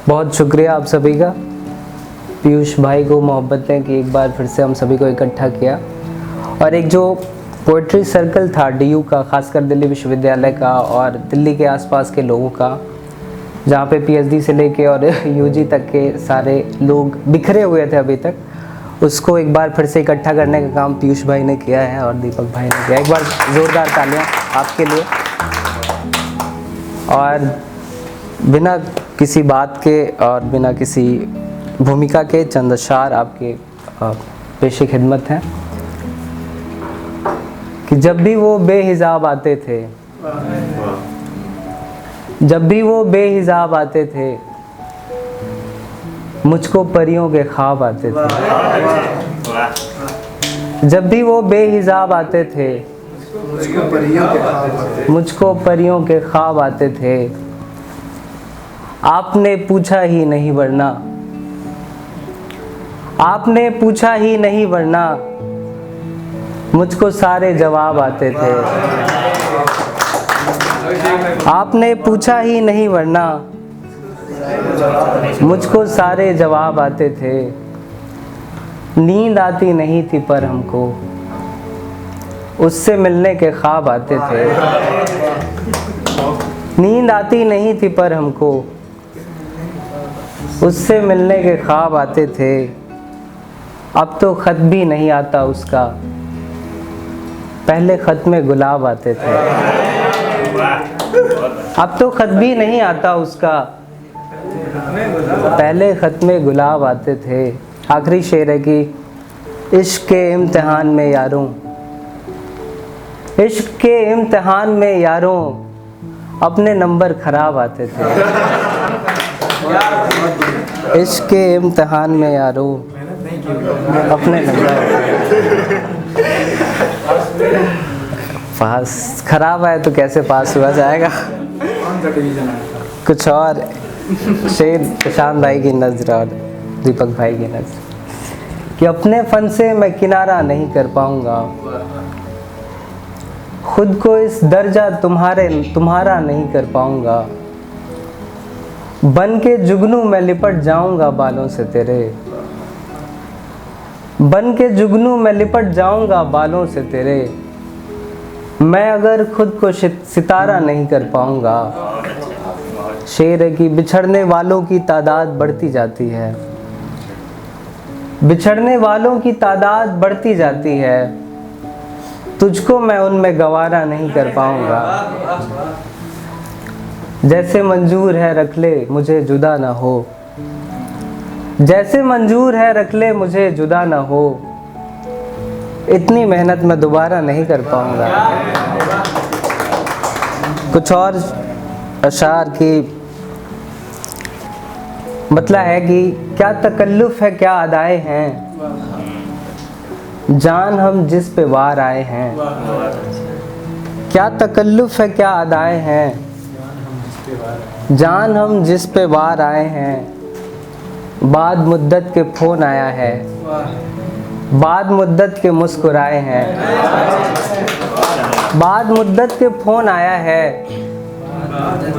बहुत शुक्रिया आप सभी का, पीयूष भाई को मोहब्बत ने कि एक बार फिर से हम सभी को इकट्ठा किया। और एक जो पोइट्री सर्कल था डीयू का, खासकर दिल्ली विश्वविद्यालय का और दिल्ली के आसपास के लोगों का, जहाँ पे पीएचडी से लेके और यूजी तक के सारे लोग बिखरे हुए थे अभी तक, उसको एक बार फिर से इकट्ठा करने का काम पीयूष भाई ने किया है और दीपक भाई ने किया। एक बार ज़ोरदार तालियां आपके लिए। और बिना किसी बात के और बिना किसी भूमिका के चंद अशार आपके पेशे खिदमत हैं कि जब भी वो बेहिजाब आते थे, जब भी वो बेहिजाब आते थे, मुझको परियों के ख्वाब आते थे। जब भी वो बेहिजाब आते थे, मुझको परियों के ख्वाब आते थे। आपने पूछा ही नहीं वरना, आपने पूछा ही नहीं वरना, मुझको सारे जवाब आते थे। आपने पूछा ही नहीं वरना, मुझको सारे जवाब आते थे। नींद आती नहीं थी पर हमको, उससे मिलने के ख्वाब आते थे। नींद आती नहीं थी पर हमको, उससे मिलने के ख्वाब आते थे। अब तो खत भी नहीं आता उसका, पहले खत में गुलाब आते थे। अब तो खत भी नहीं आता उसका, पहले खत में गुलाब आते थे। आखिरी शेर है कि इश्क के इम्तिहान में यारों, इश्क के इम्तिहान में यारों, अपने नंबर खराब आते थे। इश्क के इम्तिहान में यारों, अपने नंबर पास खराब आए तो कैसे पास हुआ जाएगा। कुछ और शेर प्रशांत भाई की नज़र और दीपक भाई की नज़र कि अपने फन से मैं किनारा नहीं कर पाऊंगा, खुद को इस दर्जा तुम्हारा नहीं कर पाऊंगा। बन के जुगनू मैं लिपट जाऊंगा बालों से तेरे, बन के जुगनू मैं लिपट जाऊंगा बालों से तेरे। मैं अगर खुद को सितारा नहीं कर पाऊंगा। शेर है कि बिछड़ने वालों की तादाद बढ़ती जाती है, बिछड़ने वालों की तादाद बढ़ती जाती है। तुझको मैं उनमें गवारा नहीं कर पाऊंगा। जैसे मंजूर है रख ले मुझे जुदा ना हो, जैसे मंजूर है रख ले मुझे जुदा ना हो। इतनी मेहनत मैं दोबारा नहीं कर पाऊंगा। कुछ और अशार की मतलब है कि क्या तकल्लुफ है क्या अदाए हैं, जान हम जिस पे वार आए हैं। क्या तकल्लुफ है क्या अदाए हैं, जान हम जिस पे वार आए हैं। बाद मुद्दत के फ़ोन आया है, बाद मुद्दत के मुस्कुराए हैं। बाद मुद्दत के फ़ोन आया है,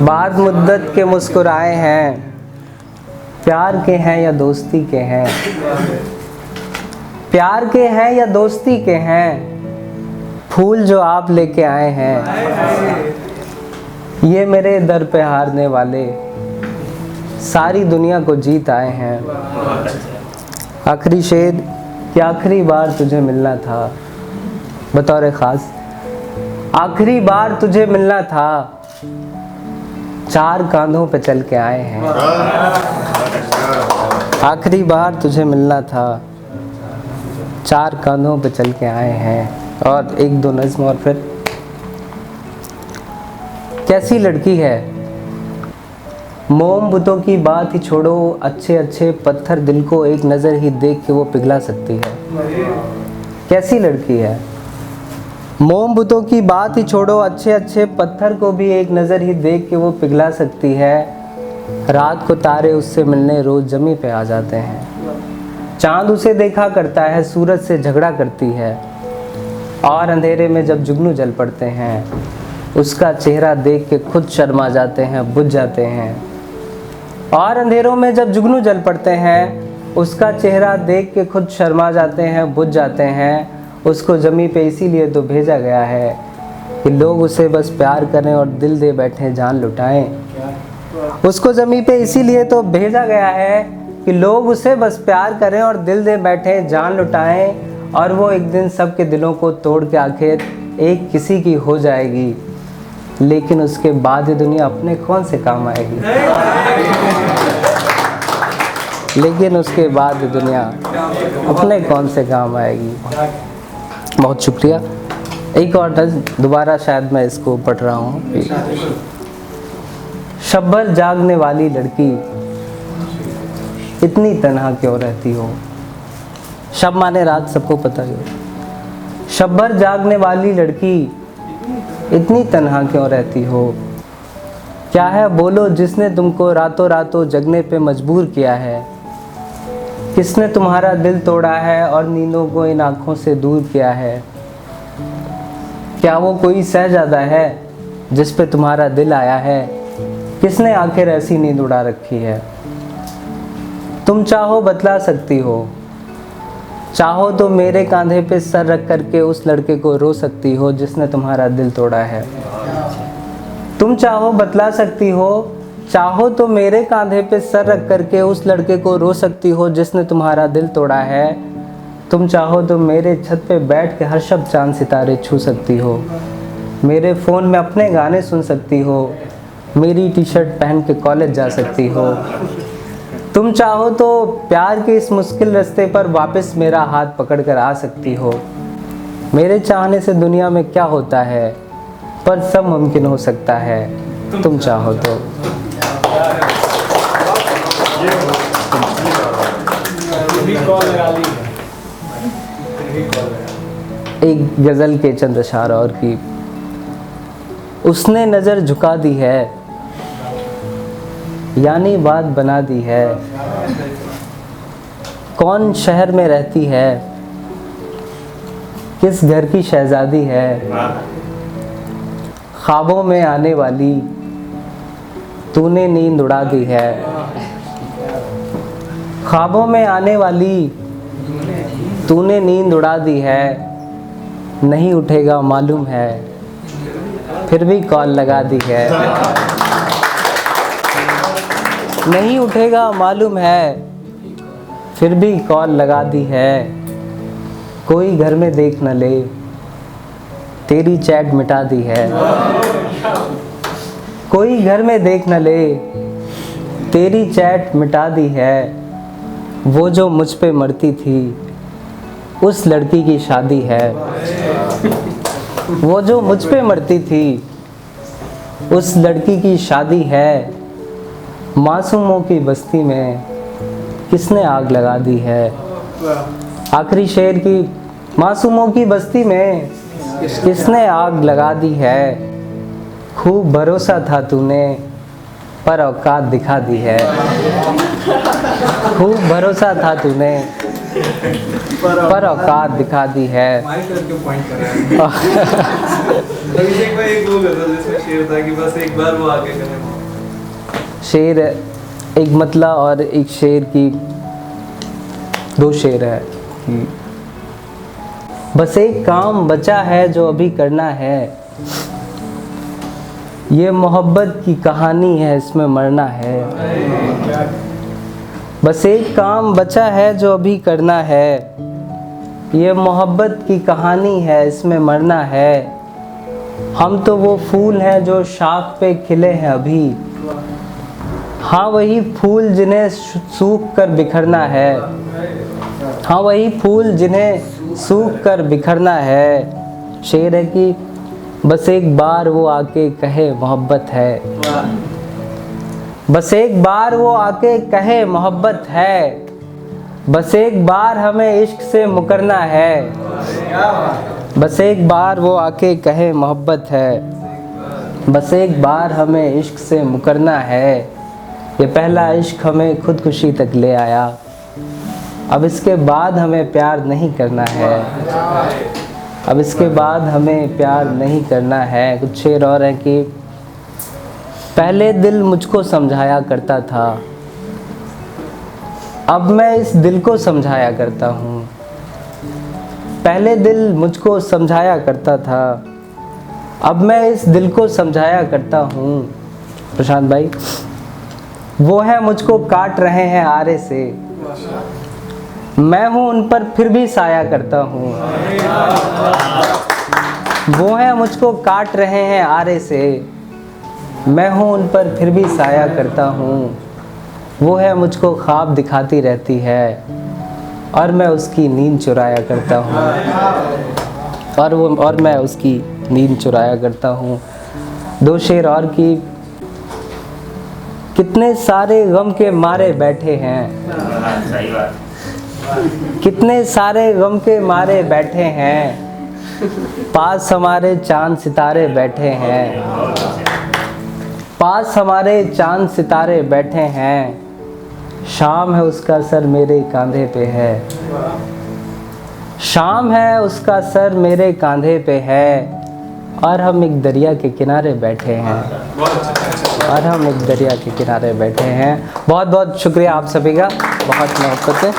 बाद मुद्दत के मुस्कुराए हैं। प्यार के हैं या दोस्ती के हैं, प्यार के हैं या दोस्ती के हैं। फूल जो आप लेके आए हैं, ये मेरे दर पे हारने वाले सारी दुनिया को जीत आए हैं। आखिरी शेर कि आखिरी बार तुझे मिलना था, बतौर ख़ास आखिरी बार तुझे मिलना था। चार कांधों पे चल के आए हैं। आखिरी बार तुझे मिलना था, चार कांधों पे चल के आए हैं। और एक दो नज़्म और फिर कैसी लड़की है, मोम बुतों की बात ही छोड़ो, अच्छे अच्छे पत्थर दिल को एक नज़र ही देख के वो पिघला सकती है। कैसी लड़की है, मोम बुतों की बात ही छोड़ो, अच्छे अच्छे पत्थर को भी एक नज़र ही देख के वो पिघला सकती है। रात को तारे उससे मिलने रोज़ जमी पे आ जाते हैं। चाँद उसे देखा करता है, सूरज से झगड़ा करती है। और अंधेरे में जब जुगनू जल पड़ते हैं, उसका चेहरा देख के खुद शर्मा जाते हैं, बुझ जाते हैं। और अंधेरों में जब जुगनू जल पड़ते हैं, उसका चेहरा देख के खुद शर्मा जाते हैं, बुझ जाते हैं। उसको ज़मीं पे इसीलिए तो भेजा गया है कि लोग उसे बस प्यार करें और दिल दे बैठे जान लुटाएं। उसको ज़मीं पे इसीलिए तो भेजा गया है कि लोग उसे बस प्यार करें और दिल दे बैठे जान लुटाएं। और वो एक दिन सबके दिलों को तोड़ के आखिर एक किसी की हो जाएगी, लेकिन उसके बाद ये दुनिया अपने कौन से काम आएगी। लेकिन उसके बाद ये दुनिया अपने कौन से काम आएगी। बहुत शुक्रिया। एक और दोबारा शायद मैं इसको पढ़ रहा हूँ। शब भर जागने वाली लड़की इतनी तन्हा क्यों रहती हो। शब माने रात, सबको पता है। शब भर जागने वाली लड़की इतनी तन्हा क्यों रहती हो। क्या है बोलो जिसने तुमको रातों रातों जगने पे मजबूर किया है। किसने तुम्हारा दिल तोड़ा है और नींदों को इन आँखों से दूर किया है। क्या वो कोई शहजादा है जिस पे तुम्हारा दिल आया है। किसने आखिर ऐसी नींद उड़ा रखी है। तुम चाहो बतला सकती हो, चाहो तो मेरे कंधे पे सर रख करके उस लड़के को रो सकती हो जिसने तुम्हारा दिल तोड़ा है। तुम चाहो बतला सकती हो, चाहो तो मेरे कंधे पे सर रख करके उस लड़के को रो सकती हो जिसने तुम्हारा दिल तोड़ा है। तुम चाहो तो मेरे छत पे बैठ के हर शब चांद सितारे छू सकती हो। मेरे फ़ोन में अपने गाने सुन सकती हो। मेरी टी शर्ट पहन के कॉलेज जा सकती हो। तुम चाहो तो प्यार के इस मुश्किल रास्ते पर वापस मेरा हाथ पकड़ कर आ सकती हो। मेरे चाहने से दुनिया में क्या होता है, पर सब मुमकिन हो सकता है तुम चाहो तो। एक गज़ल के चंद अशार और की। उसने नज़र झुका दी है, यानी बात बना दी है। कौन शहर में रहती है, किस घर की शहजादी है। ख्वाबों में आने वाली तूने नींद उड़ा दी है। ख्वाबों में आने वाली तूने नींद उड़ा दी है। नहीं उठेगा मालूम है, फिर भी कॉल लगा दी है। नहीं उठेगा मालूम है, फिर भी कॉल लगा दी है। कोई घर में देख न ले, तेरी चैट मिटा दी है। कोई घर में देख न ले, तेरी चैट मिटा दी है। वो जो मुझ पे मरती थी, उस लड़की की शादी है। वो जो मुझ पे मरती थी, उस लड़की की शादी है। मासूमों की बस्ती में किसने आग लगा दी है। आखिरी शेर की। मासूमों की बस्ती में किसने आग लगा दी है। खूब भरोसा था तूने, पर औकात दिखा दी है। खूब भरोसा था तूने, पर औकात दिखा दी है। शेर एक मतला और एक शेर की दो शेर है कि बस एक काम बचा है जो अभी करना है। ये मोहब्बत की कहानी है, इसमें मरना है। बस एक काम बचा है जो अभी करना है। ये मोहब्बत की कहानी है, इसमें मरना है। हम तो वो फूल हैं जो शाख पे खिले हैं अभी। हाँ वही फूल जिन्हें सूख कर बिखरना है। हाँ वही फूल जिन्हें सूख कर बिखरना है। शेर है कि बस एक बार वो आके कहे मोहब्बत है। बस एक बार वो आके कहे मोहब्बत है। बस एक बार हमें इश्क से मुकरना है। बस एक बार वो आके कहे मोहब्बत है। बस एक बार हमें इश्क से मुकरना है। ये पहला इश्क हमें खुदकुशी तक ले आया। अब इसके बाद हमें प्यार नहीं करना है। अब इसके बाद हमें प्यार नहीं करना है। कुछ शेर और हैं कि पहले दिल मुझको समझाया करता था, अब मैं इस दिल को समझाया करता हूँ। पहले दिल मुझको समझाया करता था, अब मैं इस दिल को समझाया करता हूँ। प्रशांत भाई, वो है मुझको काट रहे हैं आरे से, मैं हूँ उन पर फिर भी साया करता हूँ। वो है मुझको काट रहे हैं आरे से, मैं हूँ उन पर फिर भी साया करता हूँ। वो है मुझको ख्वाब दिखाती रहती है और मैं उसकी नींद चुराया करता हूँ। और मैं उसकी नींद चुराया करता हूँ। दो शेर और की। कितने सारे गम के मारे बैठे हैं, कितने सारे गम के मारे बैठे हैं, पास हमारे चांद सितारे बैठे हैं, पास हमारे चांद सितारे बैठे हैं। शाम है उसका सर मेरे कांधे पे है, शाम है उसका सर मेरे कांधे पे है, और हम एक दरिया के किनारे बैठे हैं, और हम एक दरिया के किनारे बैठे हैं। बहुत बहुत शुक्रिया आप सभी का, बहुत मोहब्बत है।